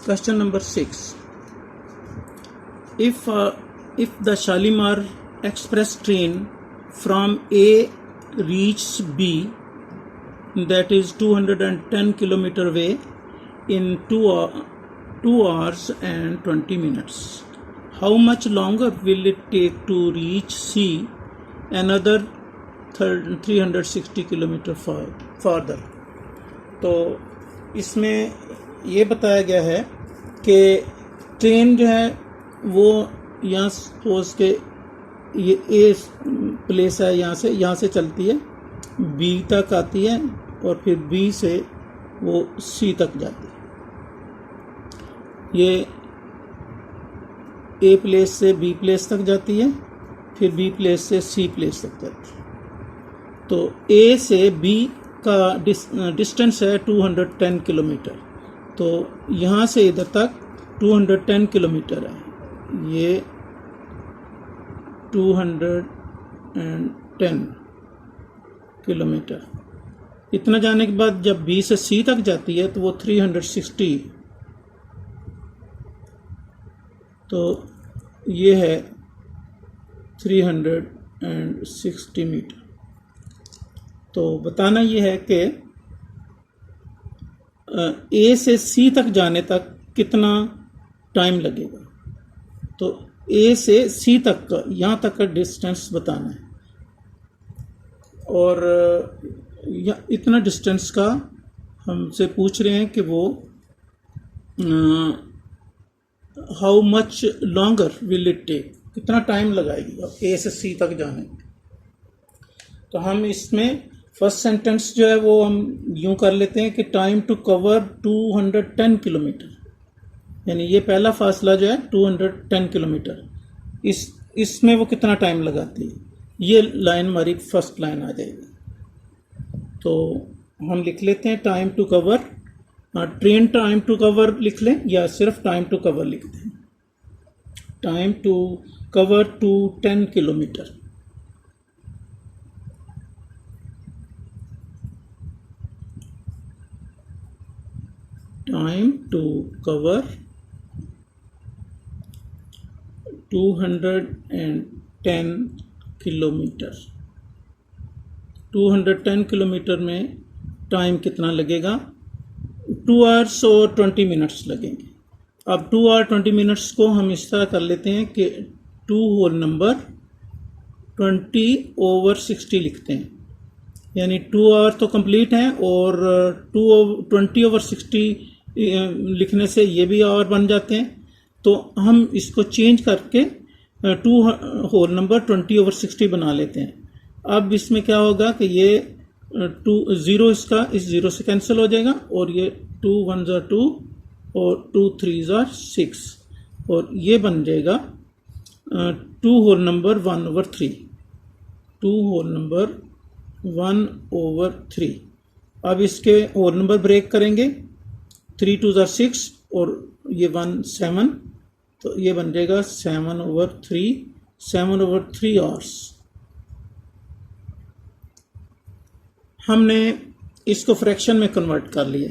Question number 6. If the Shalimar Express train from A reaches B, that is 210 kilometer away, in 2 hours and 20 minutes, how much longer will it take to reach C, another 360 kilometre farther? तो इसमें ये बताया गया है कि train जो है वो यहाँ सपोज के ये ए प्लेस है, यहाँ से चलती है, बी तक आती है और फिर बी से वो सी तक जाती है। ये ए प्लेस से बी प्लेस तक जाती है, फिर बी प्लेस से सी प्लेस तक जाती है। तो ए से बी का डिस्टेंस है 210 किलोमीटर। तो यहाँ से इधर तक 210 किलोमीटर है। ये 210 किलोमीटर। इतना जाने के बाद जब बी से सी तक जाती है तो वो 360, तो ये है 360 मीटर। तो बताना ये है कि ए से सी तक जाने तक कितना टाइम लगेगा। तो ए से सी तक का, यहाँ तक का डिस्टेंस बताना है, और इतना डिस्टेंस का हमसे पूछ रहे हैं कि वो how much longer will it take, कितना टाइम लगाएगी ए से सी तक जाने। तो हम इसमें फर्स्ट सेंटेंस जो है वो हम यूं कर लेते हैं कि टाइम टू कवर 210 किलोमीटर, यानी ये पहला फासला जो है 210 किलोमीटर, इसमें वो कितना टाइम लगाती है, ये लाइन हमारी फर्स्ट लाइन आ जाएगी। तो हम लिख लेते हैं time to cover, train time to cover लिख लें या सिर्फ टाइम टू कवर लिख दें। Time to cover 210 kilometre. Time to cover 210 kilometre. 210 kilometre में टाइम कितना लगेगा? 2 hours और 20 मिनट्स लगेंगे। अब 2 hour 20 मिनट्स को हम इस तरह कर लेते हैं कि 2 होल नंबर 20/60 लिखते हैं, यानी 2 hour तो कंप्लीट हैं और 20/60 लिखने से ये भी आवर बन जाते हैं। तो हम इसको चेंज करके 2 होल नंबर 20/60 बना लेते हैं। अब इसमें क्या होगा कि ये 0 इसका इस 0 से कैंसिल हो जाएगा और ये 2 1s are 2 और 2 3s are 6 और ये बन जाएगा 2 होल नंबर 1/3। 2 whole number 1/3। अब इसके होल नंबर ब्रेक करेंगे, 3 2s are 6 और ये 1 7, तो ये बन जाएगा 7/3। 7/3 hours। हमने इसको फ्रैक्शन में कन्वर्ट कर लिया,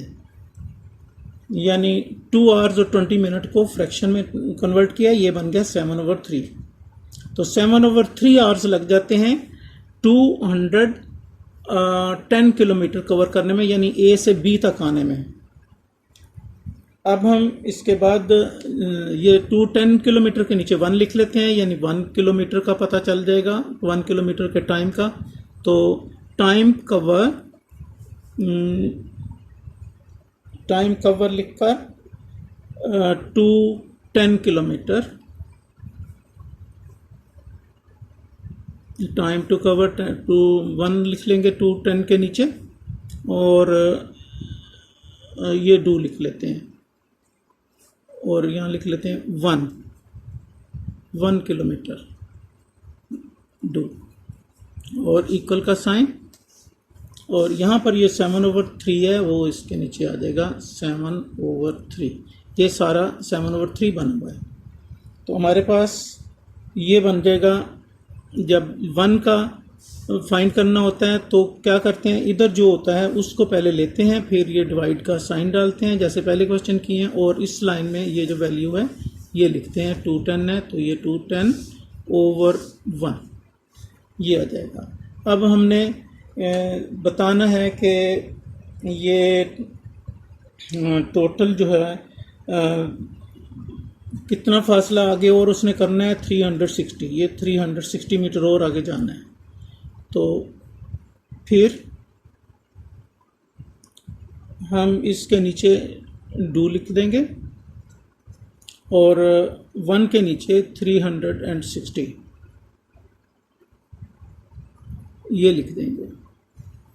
यानी 2 hours और 20 मिनट को फ्रैक्शन में कन्वर्ट किया, ये बन गया 7/3। तो 7/3 hours लग जाते हैं 210 किलोमीटर कवर करने में, यानी ए से बी तक आने में। अब हम इसके बाद ये 210 किलोमीटर के नीचे 1 लिख लेते हैं, यानी 1 किलोमीटर का पता चल जाएगा, 1 किलोमीटर के टाइम का। तो टाइम कवर लिखकर 210 किलोमीटर, टाइम टू कवर 1 लिख लेंगे 210 के नीचे, और ये 2 लिख लेते हैं और यहाँ लिख लेते हैं 1 किलोमीटर 2 और इक्वल का साइन, और यहाँ पर ये 7/3 है, वो इसके नीचे आ जाएगा 7/3। ये सारा 7/3 बना हुआ है। तो हमारे पास ये बन जाएगा, जब 1 का फाइंड करना होता है तो क्या करते हैं, इधर जो होता है उसको पहले लेते हैं, फिर ये डिवाइड का साइन डालते हैं जैसे पहले क्वेश्चन किए हैं, और इस लाइन में ये जो वैल्यू है ये लिखते हैं। 210 है तो ये 210/1 ये आ जाएगा। अब हमने बताना है कि ये टोटल जो है कितना फासला आगे और उसने करना है 360, ये 360 मीटर और आगे जाना है। तो फिर हम इसके नीचे डू लिख देंगे और 1 के नीचे 360 ये लिख देंगे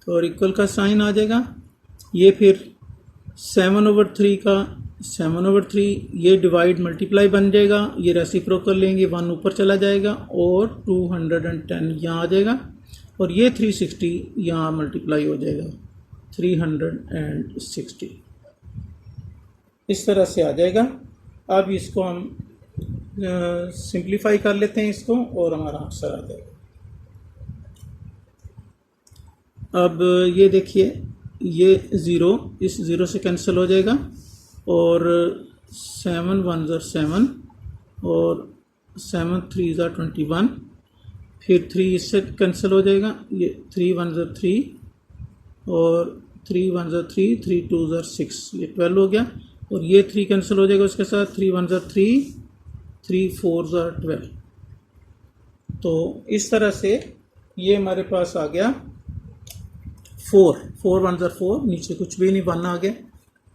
और इक्वल का साइन आ जाएगा। ये फिर 7/3 का 7/3 ये डिवाइड मल्टीप्लाई बन जाएगा, ये रेसिप्रोकल लेंगे 1 ऊपर चला जाएगा और 210 यहाँ आ जाएगा और ये 360 यहाँ मल्टीप्लाई हो जाएगा 360 इस तरह से आ जाएगा। अब इसको हम सिंप्लीफाई कर लेते हैं इसको और हमारा आंसर आ जाएगा। अब ये देखिए ये 0 इस 0 से कैंसिल हो जाएगा और 7 1 7 और 7 3 21, फिर 3 इससे कैंसिल हो जाएगा, ये 3 1 3 और 3 1 3 3 2 6, ये 12 हो गया और ये 3 कैंसिल हो जाएगा उसके साथ, 3 1 3 3 4 12। तो इस तरह से ये हमारे पास आ गया 4 1 4, नीचे कुछ भी नहीं 1 आ गया।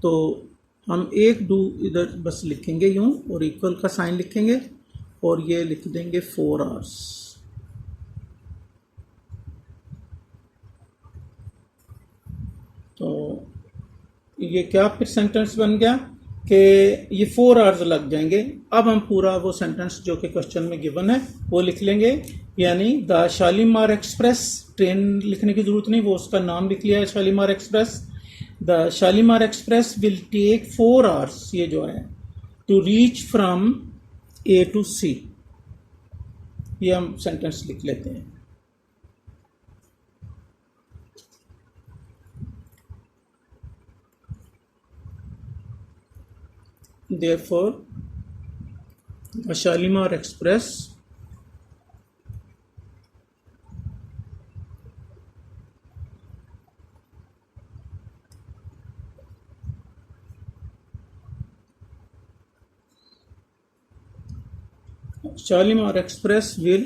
तो हम एक डू इधर बस लिखेंगे यूँ और इक्वल का साइन लिखेंगे और ये लिख देंगे 4 आवर्स। तो ये क्या फिर सेंटेंस बन गया कि ये 4 आवर्स लग जाएंगे। अब हम पूरा वो सेंटेंस जो कि क्वेश्चन में गिवन है वो लिख लेंगे, यानी द शालीमार एक्सप्रेस, ट्रेन लिखने की ज़रूरत नहीं, वो उसका नाम लिख लिया है Shalimar express. The Shalimar express will take 4 hours, ये जो है, to reach from A to C। ये हम सेंटेंस लिख लेते हैं। Therefore, the Shalimar Express will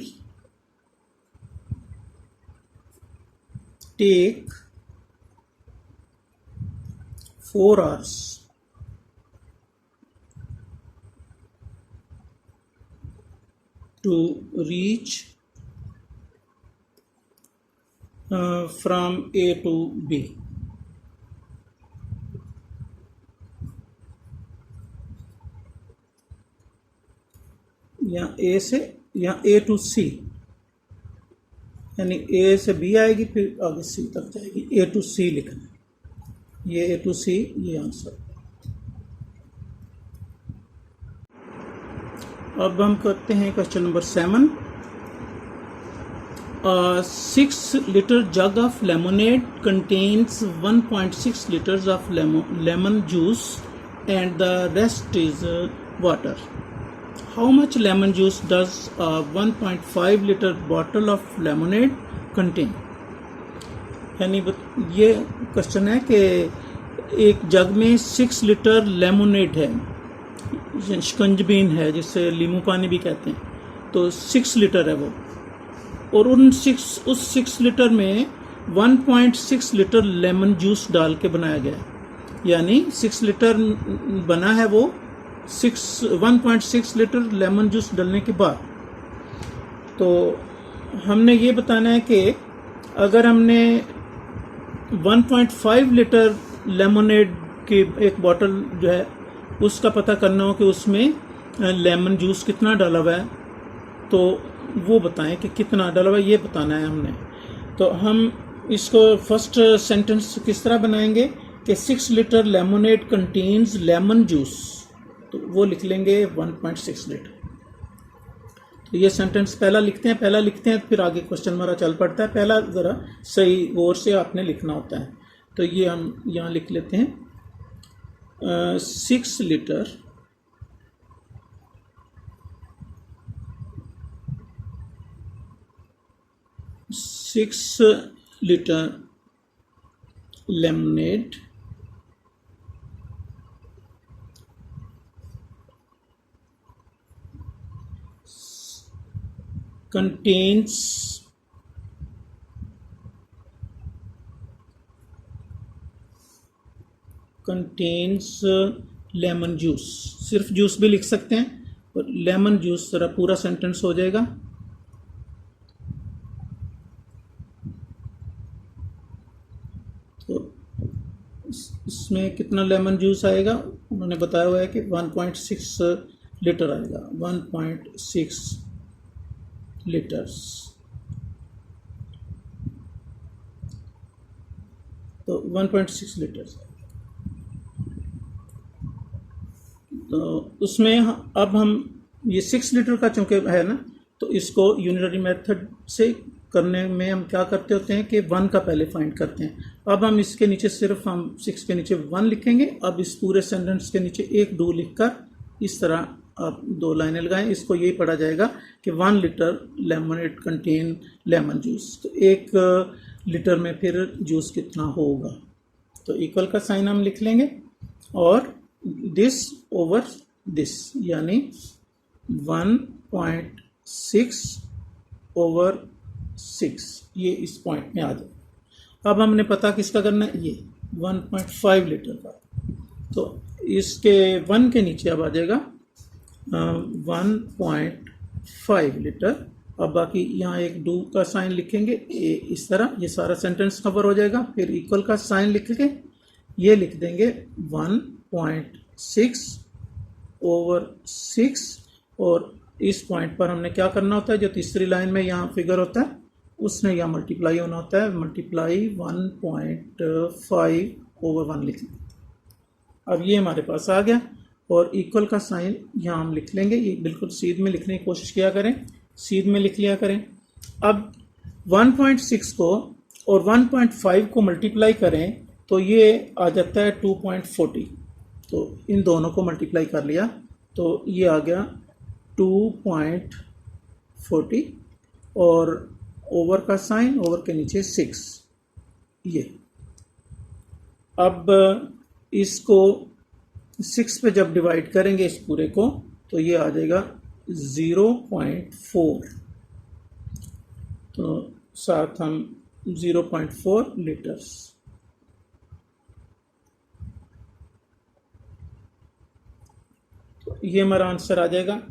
take 4 hours to reach from A to B। यहाँ A से यहाँ A to C, यानी A से B आएगी फिर आगे C तक जाएगी, A to C लिखना, ये A to C ये आंसर। अब हम करते हैं question number 7। 6 liter jug of lemonade contains 1.6 liters of lemon juice and the rest is water. How much lemon juice does a 1.5 liter bottle of lemonade contain? यानी ये question है कि एक जग में 6 लीटर लेमोनेड है, शिकंजबीन है जिससे लीमू पानी भी कहते हैं, तो 6 लीटर है वो, और उस 6 लीटर में 1.6 लीटर लेमन जूस डाल के बनाया गया है, यानी 6 लीटर बना है वो 1.6 लीटर लेमन जूस डालने के बाद। तो हमने ये बताना है कि अगर हमने 1.5 लीटर लेमोनेड की एक बॉटल जो है उसका पता करना हो कि उसमें लेमन जूस कितना डाला हुआ है, तो वो बताएं कि कितना डाला हुआ है, ये बताना है हमने। तो हम इसको फर्स्ट सेंटेंस किस तरह बनाएंगे कि 6 litre lemonade contains lemon juice, तो वो लिख लेंगे 1.6 लीटर। तो ये सेंटेंस पहला लिखते हैं फिर आगे क्वेश्चन हमारा चल पड़ता है। पहला ज़रा सही गौर से आपने लिखना होता है। तो ये हम यहाँ लिख लेते हैं 6 litre lemonade contains lemon juice. सिर्फ जूस भी लिख सकते हैं और लेमन जूस जरा पूरा सेंटेंस हो जाएगा। तो इसमें कितना लेमन जूस आएगा उन्होंने बताया हुआ है कि 1.6 लीटर आएगा, 1.6 लीटर्स। तो 1.6 लीटर्स। तो उसमें अब हम ये 6 लीटर का चूँकि है ना, तो इसको यूनिटरी मेथड से करने में हम क्या करते होते हैं कि 1 का पहले फाइंड करते हैं। अब हम इसके नीचे सिर्फ हम 6 के नीचे 1 लिखेंगे। अब इस पूरे सेंटेंस के नीचे एक डू लिखकर इस तरह आप 2 लाइनें लगाएं। इसको यही पढ़ा जाएगा कि 1 litre lemonade contain lemon juice. तो 1 लीटर में फिर जूस कितना होगा, तो इक्वल का साइन हम लिख लेंगे और दिस ओवर दिस, यानी 1.6 ओवर 6 ये इस पॉइंट में आ जाए। अब हमने पता किसका करना है, ये 1.5 लीटर का। तो इसके 1 के नीचे अब आ जाएगा 1.5 लीटर। अब बाकी यहाँ एक डू का साइन लिखेंगे इस तरह, ये सारा सेंटेंस कवर हो जाएगा। फिर इक्वल का साइन लिख के ये लिख देंगे 1.6 ओवर 6। और इस पॉइंट पर हमने क्या करना होता है, जो तीसरी लाइन में यहाँ फिगर होता है उसने यहाँ मल्टीप्लाई होना होता है। मल्टीप्लाई 1.5 ओवर 1 लिख लें। अब ये हमारे पास आ गया और इक्वल का साइन यहाँ हम लिख लेंगे। ये बिल्कुल सीध में लिखने की कोशिश किया करें, सीध में लिख लिया करें। अब 1.6 को और 1.5 को मल्टीप्लाई करें तो ये आ जाता है 2.40। तो इन दोनों को मल्टीप्लाई कर लिया तो ये आ गया 2.40 और ओवर का साइन, ओवर के नीचे 6 ये। अब इसको 6 पे जब डिवाइड करेंगे इस पूरे को तो ये आ जाएगा 0.4। तो साथ हम 0.4 लीटर्स। तो ये हमारा आंसर आ जाएगा।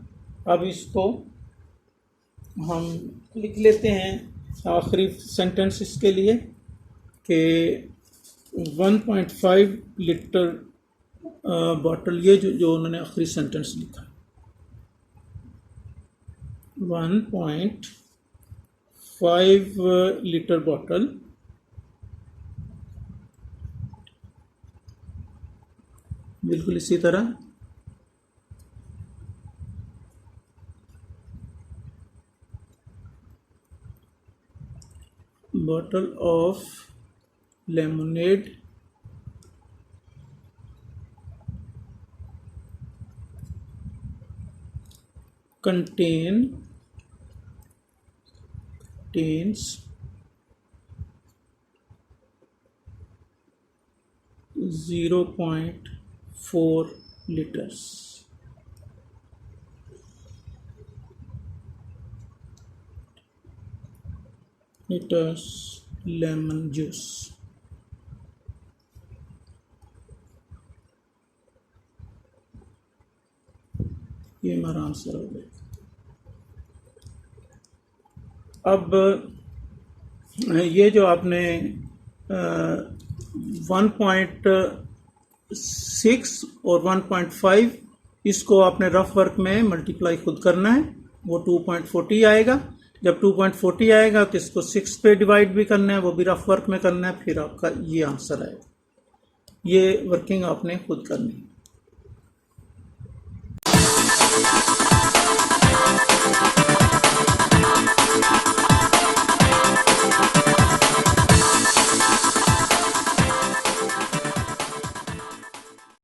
अब इसको हम लिख लेते हैं आखिरी सेंटेंस इसके लिए कि 1.5 लीटर बॉटल, ये जो उन्होंने आखिरी सेंटेंस लिखा 1.5 लीटर बॉटल बिल्कुल इसी तरह bottle of lemonade contains 0.4 liters. Liters lemon juice. ये हमारा आंसर हो गया। अब ये जो आपने 1.6 और 1.5 इसको आपने रफ वर्क में मल्टीप्लाई खुद करना है, वो 2.40 आएगा। जब 2.40 आएगा तो इसको 6 पे डिवाइड भी करना है, वो भी रफ वर्क में करना है, फिर आपका ये आंसर आएगा। ये वर्किंग आपने खुद करनी है।